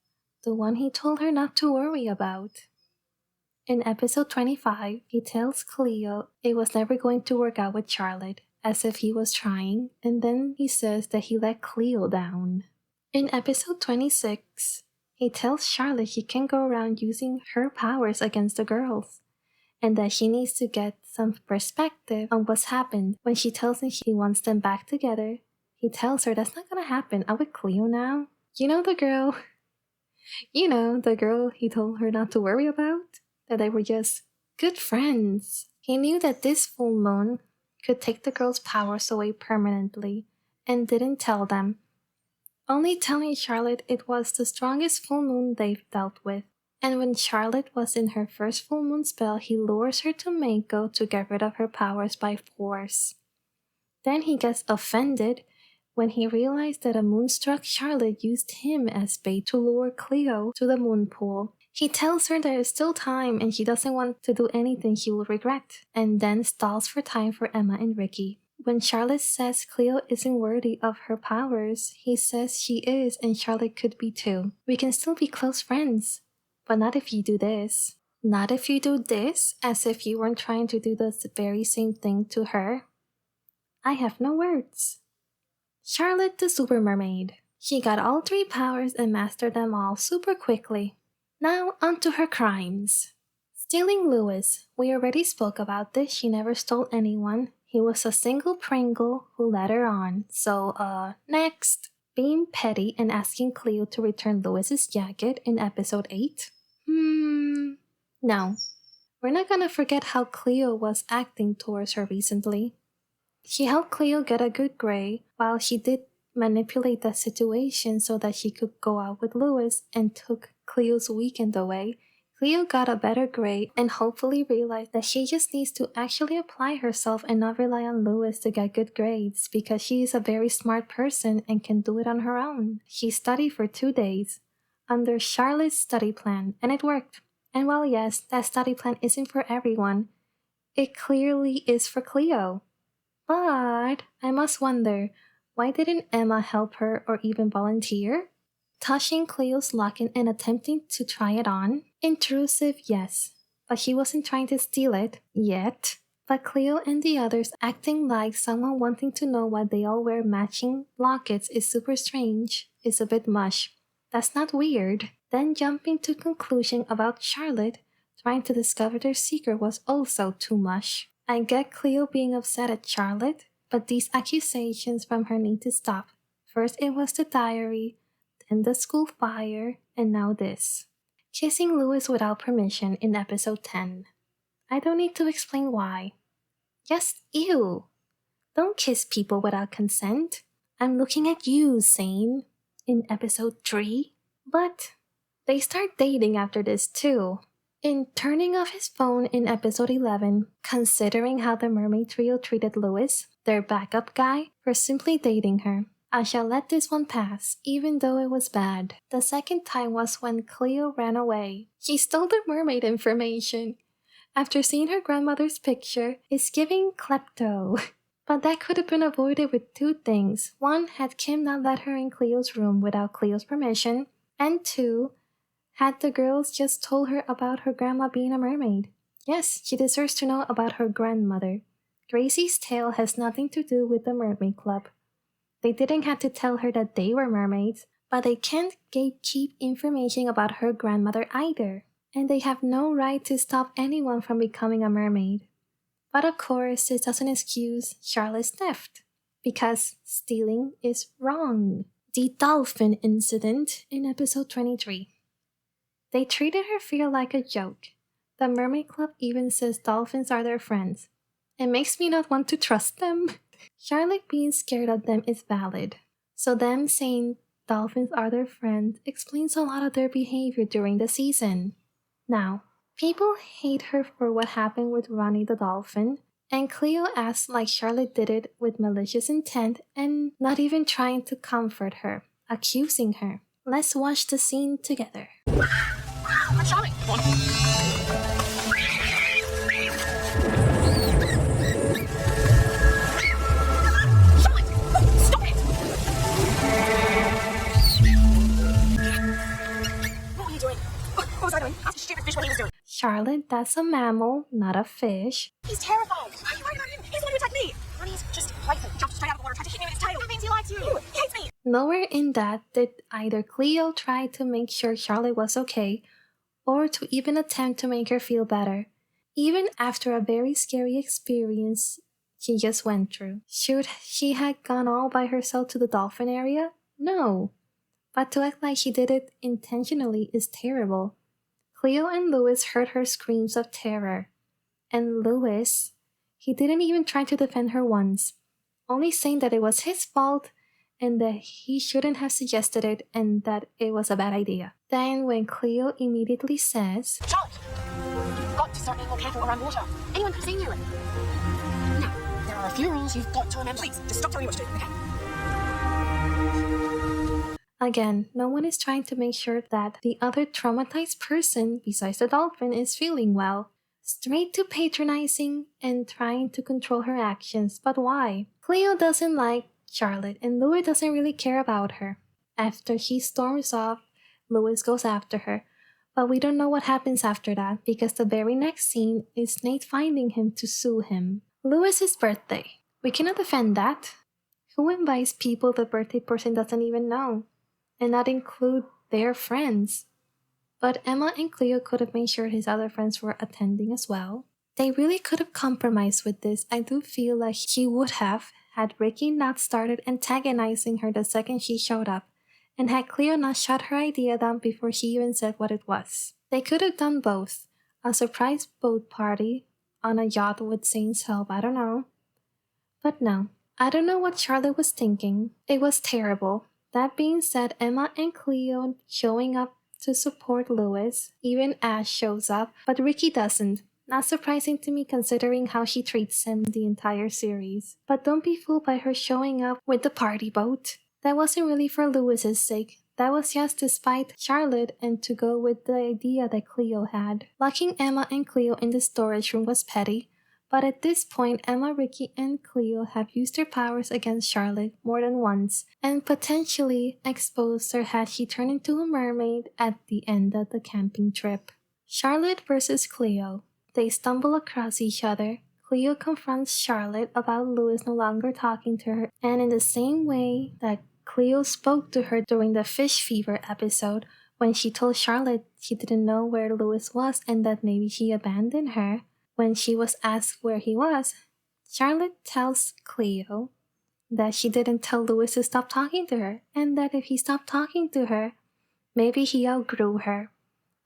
the one he told her not to worry about. In episode 25, he tells Cleo it was never going to work out with Charlotte, as if he was trying, and then he says that he let Cleo down. In episode 26, he tells Charlotte she can go around using her powers against the girls, and that she needs to get some perspective on what's happened. When she tells him she wants them back together, he tells her that's not gonna happen. I'm with Cleo now. You know the girl he told her not to worry about? That they were just good friends. He knew that this full moon could take the girls' powers away permanently, and didn't tell them, only telling Charlotte it was the strongest full moon they've dealt with. And when Charlotte was in her first full moon spell, he lures her to Mako to get rid of her powers by force. Then he gets offended when he realized that a moonstruck Charlotte used him as bait to lure Cleo to the moon pool. He tells her there is still time and she doesn't want to do anything he will regret, and then stalls for time for Emma and Rikki. When Charlotte says Cleo isn't worthy of her powers, he says she is and Charlotte could be too. We can still be close friends, but not if you do this. Not if you do this, as if you weren't trying to do the very same thing to her. I have no words. Charlotte the Super Mermaid. She got all 3 powers and mastered them all super quickly. Now onto her crimes. Stealing Lewis. We already spoke about this. She never stole anyone. He was a single Pringle who led her on. So, next. Being petty and asking Cleo to return Lewis's jacket in episode 8. No. We're not gonna forget how Cleo was acting towards her recently. She helped Cleo get a good grade, while she did manipulate the situation so that she could go out with Lewis and took Cleo's weekend away. Cleo got a better grade and hopefully realized that she just needs to actually apply herself and not rely on Lewis to get good grades, because she is a very smart person and can do it on her own. She studied for 2 days under Charlotte's study plan, and it worked. And while yes, that study plan isn't for everyone, it clearly is for Cleo. But I must wonder, why didn't Emma help her or even volunteer? Touching Cleo's locket and attempting to try it on? Intrusive, yes, but she wasn't trying to steal it, yet. But Cleo and the others acting like someone wanting to know why they all wear matching lockets is super strange, is a bit mush. That's not weird. Then jumping to conclusion about Charlotte trying to discover their secret was also too much. I get Cleo being upset at Charlotte, but these accusations from her need to stop. First it was the diary, then the school fire, and now this. Kissing Lewis without permission in episode 10. I don't need to explain why. Just ew. Don't kiss people without consent. I'm looking at you, Zane, in episode 3. But they start dating after this too. In turning off his phone in episode 11, considering how the mermaid trio treated Lewis, their backup guy, for simply dating her. I shall let this one pass, even though it was bad. The second time was when Cleo ran away. She stole the mermaid information. After seeing her grandmother's picture, it's giving klepto. But that could have been avoided with 2 things. 1, had Kim not let her in Cleo's room without Cleo's permission. And 2, had the girls just told her about her grandma being a mermaid. Yes, she deserves to know about her grandmother. Gracie's tale has nothing to do with the Mermaid Club. They didn't have to tell her that they were mermaids, but they can't gatekeep information about her grandmother either. And they have no right to stop anyone from becoming a mermaid. But of course, this doesn't excuse Charlotte's theft, because stealing is wrong. The dolphin incident in episode 23. They treated her fear like a joke. The Mermaid Club even says dolphins are their friends. It makes me not want to trust them. Charlotte being scared of them is valid. So them saying dolphins are their friends explains a lot of their behavior during the season. Now, people hate her for what happened with Ronnie the dolphin, and Cleo acts like Charlotte did it with malicious intent and not even trying to comfort her, accusing her. Let's watch the scene together. I'm Charlotte. Come on. Charlotte! Stop it! What were you doing? What was I doing? Ask a stupid fish what he was doing. Charlotte, that's a mammal, not a fish. He's terrified. Why are you worried about him? He's the one who attacked me. Ronnie's just playful. Jumped straight out of the water, tried to hit me with his tail. That means he likes you. He hates me. Nowhere in that did either Cleo try to make sure Charlotte was okay, or to even attempt to make her feel better, even after a very scary experience she just went through. Should she have gone all by herself to the dolphin area? No. But to act like she did it intentionally is terrible. Cleo and Lewis heard her screams of terror, And Lewis, he didn't even try to defend her once, only saying that it was his fault and that he shouldn't have suggested it and that it was a bad idea. Then when Cleo immediately says, Charlotte, you've got to start being more careful around water. Anyone could have seen you. Now, there are a few rules you've got to remember. Please, just stop telling me what to do, okay? again, no one is trying to make sure that the other traumatized person besides the dolphin is feeling well. Straight to patronizing and trying to control her actions, but why? Cleo doesn't like Charlotte and Louis doesn't really care about her. After she storms off, Louis goes after her, but we don't know what happens after that because the very next scene is Nate finding him to sue him. Louis's birthday. We cannot defend that. Who invites people the birthday person doesn't even know? And not include their friends. But Emma and Cleo could have made sure his other friends were attending as well. They really could have compromised with this. I do feel like he would have had Rikki not started antagonizing her the second she showed up, and had Cleo not shut her idea down before she even said what it was. They could have done both. A surprise boat party on a yacht with Saint's help, I don't know. But no, I don't know what Charlotte was thinking. It was terrible. That being said, Emma and Cleo showing up to support Lewis. Even Ash shows up, but Rikki doesn't. Not surprising to me considering how she treats him the entire series. But don't be fooled by her showing up with the party boat. That wasn't really for Lewis's sake. That was just to spite Charlotte and to go with the idea that Cleo had. Locking Emma and Cleo in the storage room was petty. But at this point, Emma, Rikki, and Cleo have used their powers against Charlotte more than once, and potentially exposed her had she turned into a mermaid at the end of the camping trip. Charlotte versus Cleo. They stumble across each other. Cleo confronts Charlotte about Lewis no longer talking to her, and in the same way that Cleo spoke to her during the fish fever episode, when she told Charlotte she didn't know where Lewis was and that maybe he abandoned her. When she was asked where he was, Charlotte tells Cleo that she didn't tell Lewis to stop talking to her, and that if he stopped talking to her, maybe he outgrew her.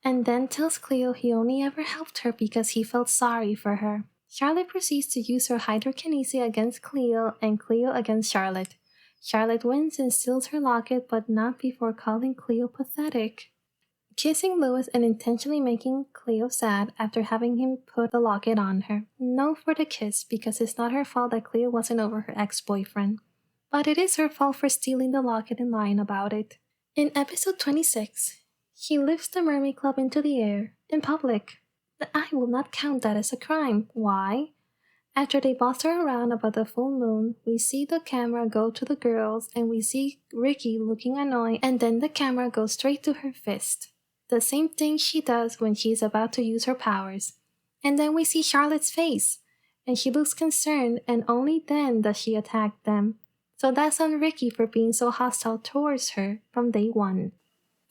And then tells Cleo he only ever helped her because he felt sorry for her. Charlotte proceeds to use her hydrokinesis against Cleo and Cleo against Charlotte. Charlotte wins and steals her locket, but not before calling Cleo pathetic. Kissing Lewis and intentionally making Cleo sad after having him put the locket on her. No for the kiss because it's not her fault that Cleo wasn't over her ex-boyfriend. But it is her fault for stealing the locket and lying about it. In episode 26, she lifts the Mermaid Club into the air, in public. I will not count that as a crime. Why? After they boss her around about the full moon, we see the camera go to the girls and we see Rikki looking annoyed, and then the camera goes straight to her fist. The same thing she does when she's about to use her powers. And then we see Charlotte's face, and she looks concerned, and only then does she attack them. So that's on Rikki for being so hostile towards her from day one.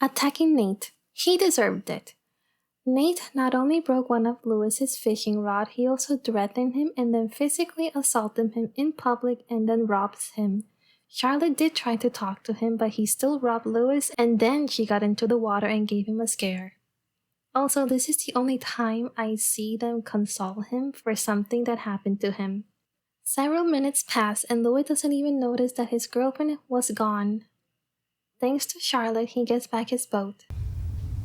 Attacking Nate. He deserved it. Nate not only broke one of Lewis's fishing rod, he also threatened him and then physically assaulted him in public and then robs him. Charlotte did try to talk to him, but he still robbed Lewis, and then she got into the water and gave him a scare. Also, this is the only time I see them console him for something that happened to him. Several minutes pass and Louis doesn't even notice that his girlfriend was gone. Thanks to Charlotte, he gets back his boat.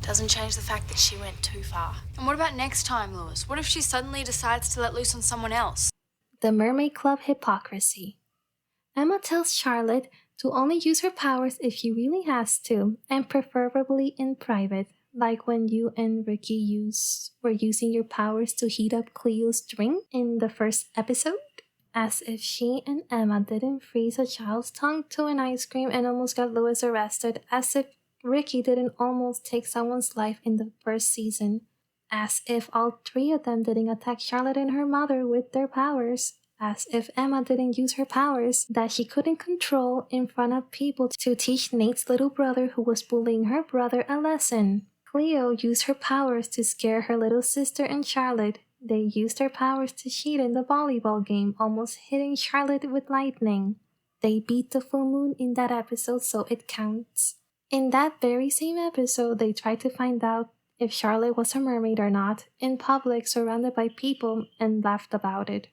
Doesn't change the fact that she went too far. And what about next time, Lewis? What if she suddenly decides to let loose on someone else? The Mermaid Club hypocrisy. Emma tells Charlotte to only use her powers if she really has to, and preferably in private, like when you and Rikki were using your powers to heat up Cleo's drink in the first episode. As if she and Emma didn't freeze a child's tongue to an ice cream and almost got Lewis arrested. As if Rikki didn't almost take someone's life in the first season. As if all three of them didn't attack Charlotte and her mother with their powers. As if Emma didn't use her powers that she couldn't control in front of people to teach Nate's little brother who was bullying her brother a lesson. Cleo used her powers to scare her little sister and Charlotte. They used their powers to cheat in the volleyball game, almost hitting Charlotte with lightning. They beat the full moon in that episode, so it counts. In that very same episode, they tried to find out if Charlotte was a mermaid or not, in public surrounded by people, and laughed about it.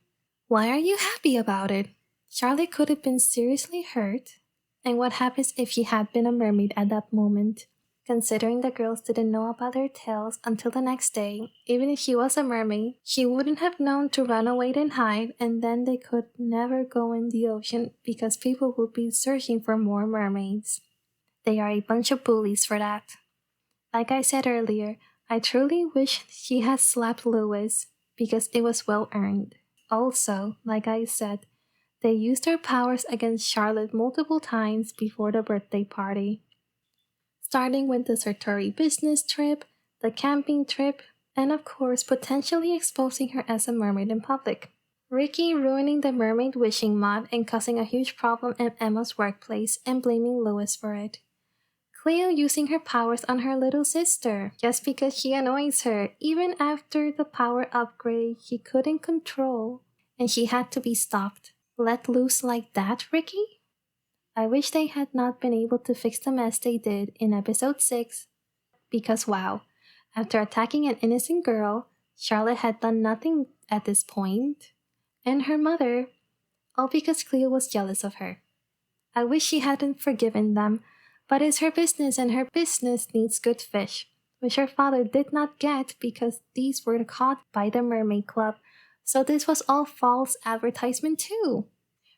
Why are you happy about it? Charlotte could have been seriously hurt. And what happens if she had been a mermaid at that moment? Considering the girls didn't know about their tales until the next day, even if she was a mermaid, she wouldn't have known to run away and hide, and then they could never go in the ocean because people would be searching for more mermaids. They are a bunch of bullies for that. Like I said earlier, I truly wish she had slapped Lewis because it was well earned. Also, like I said, they used their powers against Charlotte multiple times before the birthday party. Starting with the Sertori business trip, the camping trip, and of course potentially exposing her as a mermaid in public. Rikki ruining the mermaid wishing mod and causing a huge problem in Emma's workplace and blaming Lewis for it. Cleo using her powers on her little sister just because she annoys her, even after the power upgrade she couldn't control and she had to be stopped. Let loose like that, Rikki? I wish they had not been able to fix the mess they did in episode 6, because wow, after attacking an innocent girl, Charlotte had done nothing at this point, and her mother, all because Cleo was jealous of her. I wish she hadn't forgiven them, but it's her business and her business needs good fish, which her father did not get because these were caught by the Mermaid Club, so this was all false advertisement too.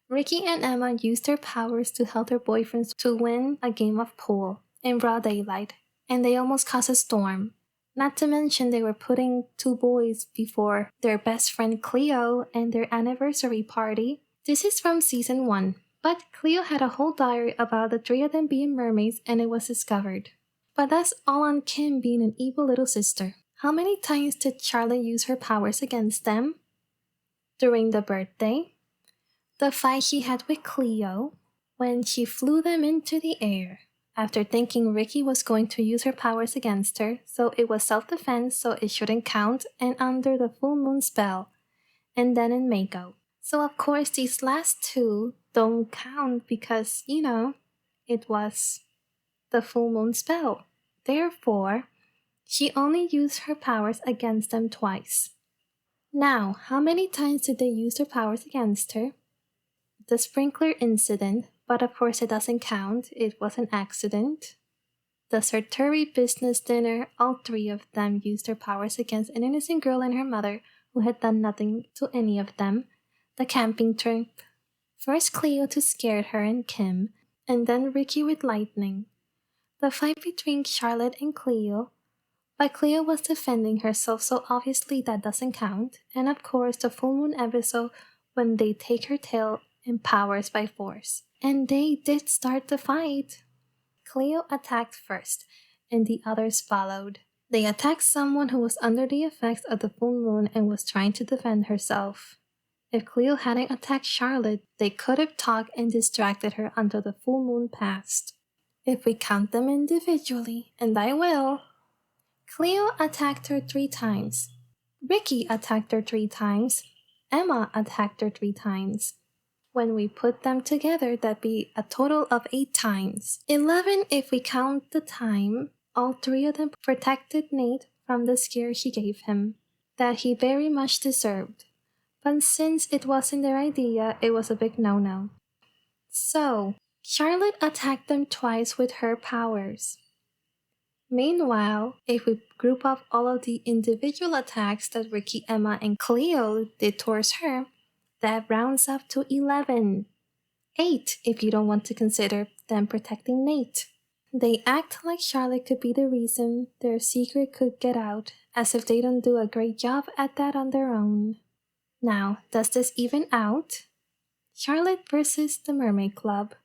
Rikki and Emma used their powers to help their boyfriends to win a game of pool in broad daylight, and they almost caused a storm. Not to mention they were putting 2 boys before their best friend Cleo and their anniversary party. This is from season 1, but Cleo had a whole diary about the 3 of them being mermaids and it was discovered. But that's all on Kim being an evil little sister. How many times did Charlotte use her powers against them? During the birthday, the fight she had with Cleo, when she flew them into the air, after thinking Rikki was going to use her powers against her, so it was self-defense so it shouldn't count, and under the full moon spell, and then in Mako. So of course these last 2 don't count because, it was the full moon spell. Therefore, she only used her powers against them twice. Now, how many times did they use their powers against her? The sprinkler incident, but of course it doesn't count, it was an accident. The Sertori business dinner, all 3 of them used their powers against an innocent girl and her mother who had done nothing to any of them. The camping trip, first Cleo to scare her and Kim, and then Rikki with lightning. The fight between Charlotte and Cleo, but Cleo was defending herself so obviously that doesn't count, and of course the full moon episode when they take her tail and powers by force. And they did start the fight. Cleo attacked first, and the others followed. They attacked someone who was under the effects of the full moon and was trying to defend herself. If Cleo hadn't attacked Charlotte, they could have talked and distracted her until the full moon passed. If we count them individually, and I will, Cleo attacked her 3 times. Rikki attacked her 3 times. Emma attacked her 3 times. When we put them together, that'd be a total of 8 times. 11 if we count the time all 3 of them protected Nate from the scare she gave him, that he very much deserved. But since it wasn't their idea, it was a big no-no. So, Charlotte attacked them twice with her powers. Meanwhile, if we group up all of the individual attacks that Rikki, Emma, and Cleo did towards her, that rounds up to 11. 8 if you don't want to consider them protecting Nate. They act like Charlotte could be the reason their secret could get out, as if they don't do a great job at that on their own. Now, does this even out? Charlotte versus the Mermaid Club.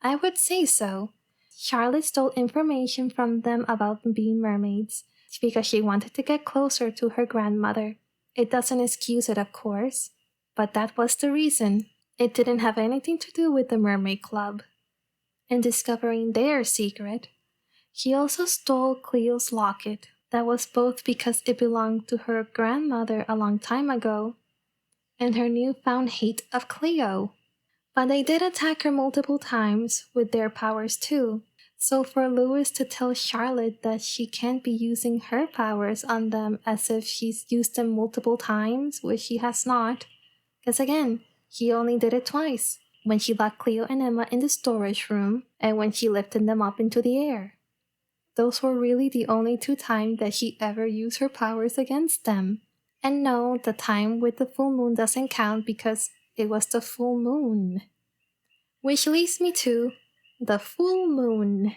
I would say so. Charlotte stole information from them about being mermaids because she wanted to get closer to her grandmother. It doesn't excuse it, of course. But that was the reason. It didn't have anything to do with the Mermaid Club. In discovering their secret, she also stole Cleo's locket. That was both because it belonged to her grandmother a long time ago, and her newfound hate of Cleo. But they did attack her multiple times with their powers too, So for Lewis to tell Charlotte that she can't be using her powers on them as if she's used them multiple times, which she has not, because again, he only did it twice, when she locked Cleo and Emma in the storage room and when she lifted them up into the air. Those were really the only 2 times that she ever used her powers against them. And no, the time with the full moon doesn't count because it was the full moon. Which leads me to the full moon.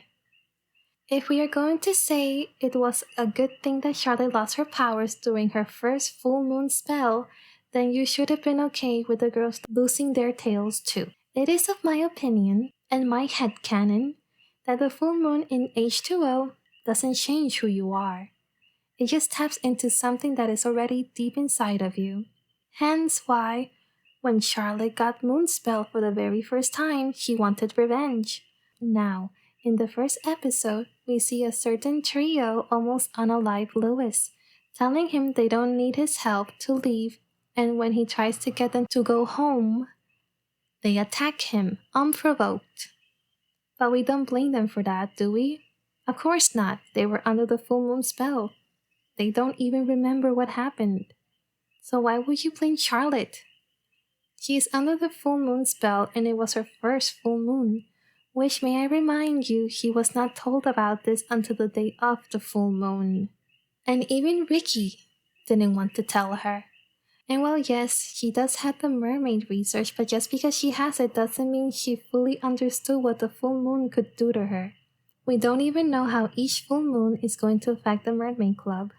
If we are going to say it was a good thing that Charlotte lost her powers during her first full moon spell, then you should have been okay with the girls losing their tails too. It is of my opinion, and my headcanon, that the full moon in H2O doesn't change who you are. It just taps into something that is already deep inside of you. Hence why, when Charlotte got Moonspell for the very first time, she wanted revenge. Now, in the first episode, we see a certain trio almost unalive Lewis, telling him they don't need his help to leave, and when he tries to get them to go home, they attack him unprovoked. But we don't blame them for that, do we? Of course not. They were under the full moon spell. They don't even remember what happened. So why would you blame Charlotte? She is under the full moon spell and it was her first full moon, which may I remind you, she was not told about this until the day of the full moon. And even Rikki didn't want to tell her. And well, yes, she does have the mermaid research, but just because she has it doesn't mean she fully understood what the full moon could do to her. We don't even know how each full moon is going to affect the mermaid club.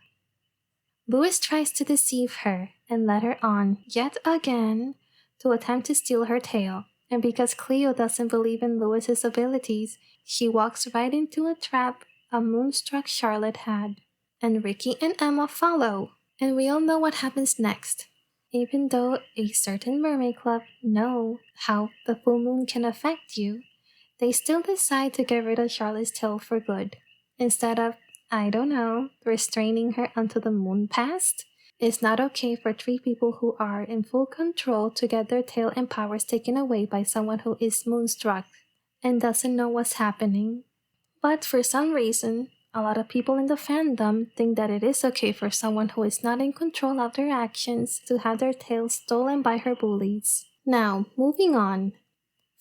Lewis tries to deceive her and let her on, yet again, to attempt to steal her tail. And because Cleo doesn't believe in Lewis's abilities, she walks right into a trap a moonstruck Charlotte had. And Rikki and Emma follow. And we all know what happens next. Even though a certain mermaid club know how the full moon can affect you, they still decide to get rid of Charlotte's tail for good. Instead of, I don't know, restraining her until the moon passed. It's not okay for 3 people who are in full control to get their tail and powers taken away by someone who is moonstruck and doesn't know what's happening. But for some reason, a lot of people in the fandom think that it is okay for someone who is not in control of their actions to have their tails stolen by her bullies. Now, moving on.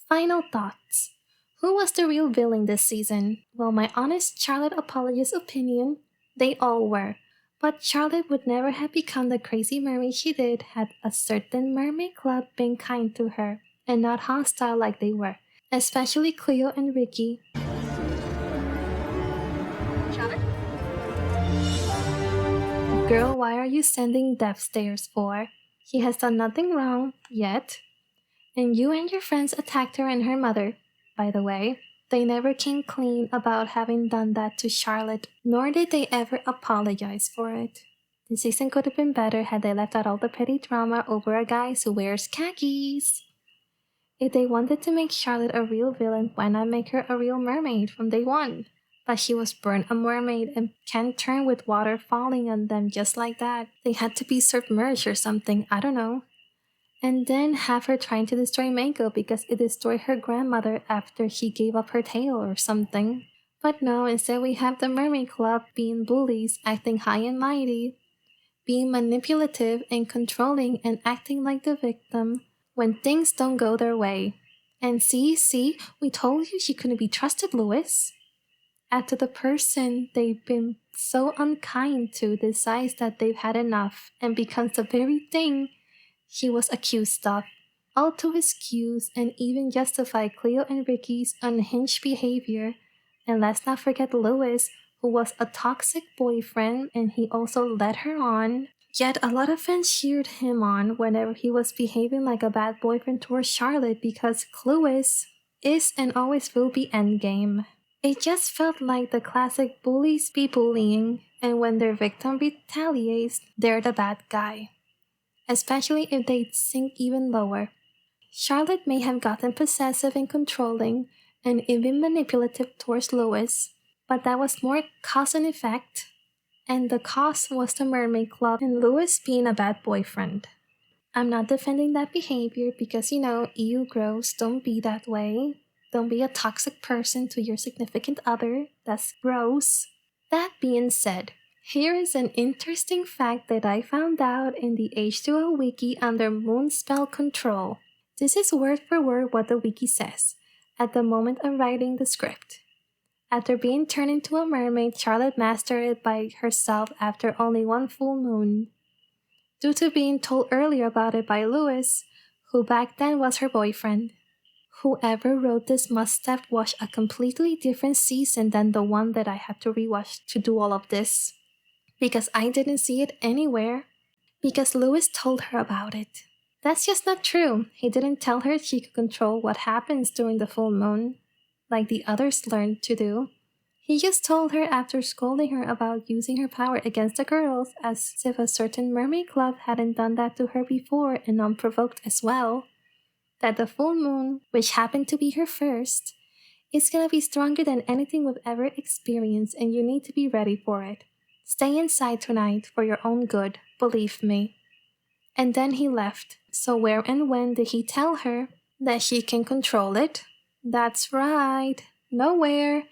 Final thoughts. Who was the real villain this season? Well, my honest Charlotte apologist opinion, they all were. But Charlotte would never have become the crazy mermaid she did had a certain mermaid club been kind to her and not hostile like they were, especially Cleo and Rikki. Charlotte? Girl, why are you sending death stares for? He has done nothing wrong, yet. And you and your friends attacked her and her mother. By the way, they never came clean about having done that to Charlotte, nor did they ever apologize for it. The season could have been better had they left out all the petty drama over a guy who wears khakis. If they wanted to make Charlotte a real villain, why not make her a real mermaid from day one? But she was born a mermaid and can't turn with water falling on them just like that. They had to be submerged or something, I don't know. And then have her trying to destroy Mako because it destroyed her grandmother after she gave up her tail or something. But no, instead we have the Mermaid Club being bullies, acting high and mighty, being manipulative and controlling and acting like the victim when things don't go their way. And see, we told you she couldn't be trusted, Lewis. After the person they've been so unkind to decides that they've had enough and becomes the very thing she was accused of, all to excuse and even justify Cleo and Rikki's unhinged behavior. And let's not forget Lewis, who was a toxic boyfriend and he also led her on. Yet a lot of fans cheered him on whenever he was behaving like a bad boyfriend towards Charlotte because Lewis is and always will be endgame. It just felt like the classic bullies be bullying, and when their victim retaliates, they're the bad guy. Especially if they sink even lower. Charlotte may have gotten possessive and controlling, and even manipulative towards Lewis, but that was more cause and effect, and the cause was the Mermaid Club and Lewis being a bad boyfriend. I'm not defending that behavior because, EU girls don't be that way. Don't be a toxic person to your significant other. That's gross. That being said, here is an interesting fact that I found out in the H2O Wiki under Moon Spell Control. This is word for word what the wiki says at the moment of writing the script. After being turned into a mermaid, Charlotte mastered it by herself after only one full moon. Due to being told earlier about it by Lewis, who back then was her boyfriend. Whoever wrote this must have watched a completely different season than the one that I had to rewatch to do all of this. Because I didn't see it anywhere. Because Lewis told her about it. That's just not true. He didn't tell her she could control what happens during the full moon, like the others learned to do. He just told her after scolding her about using her power against the girls, as if a certain mermaid club hadn't done that to her before and unprovoked as well, that the full moon, which happened to be her first, is gonna be stronger than anything we've ever experienced, and you need to be ready for it. Stay inside tonight for your own good, believe me. And then he left. So where and when did he tell her that she can control it? That's right, nowhere.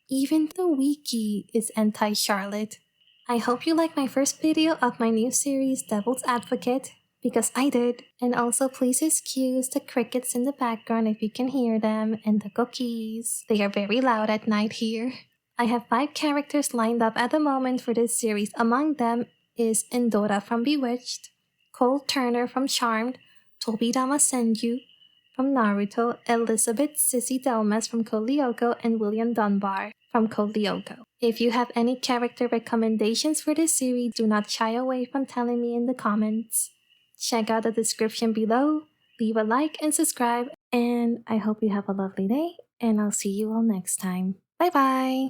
Even the wiki is anti-Charlotte. I hope you like my first video of my new series Devil's Advocate, because I did. And also please excuse the crickets in the background if you can hear them, and the cookies. They are very loud at night here. I have 5 characters lined up at the moment for this series. Among them is Endora from Bewitched, Cole Turner from Charmed, Tobi Damasenju from Naruto, Elizabeth Sissy Delmas from Code Lyoko, and William Dunbar from Code Lyoko. If you have any character recommendations for this series, do not shy away from telling me in the comments. Check out the description below, leave a like and subscribe, and I hope you have a lovely day, and I'll see you all next time. Bye bye!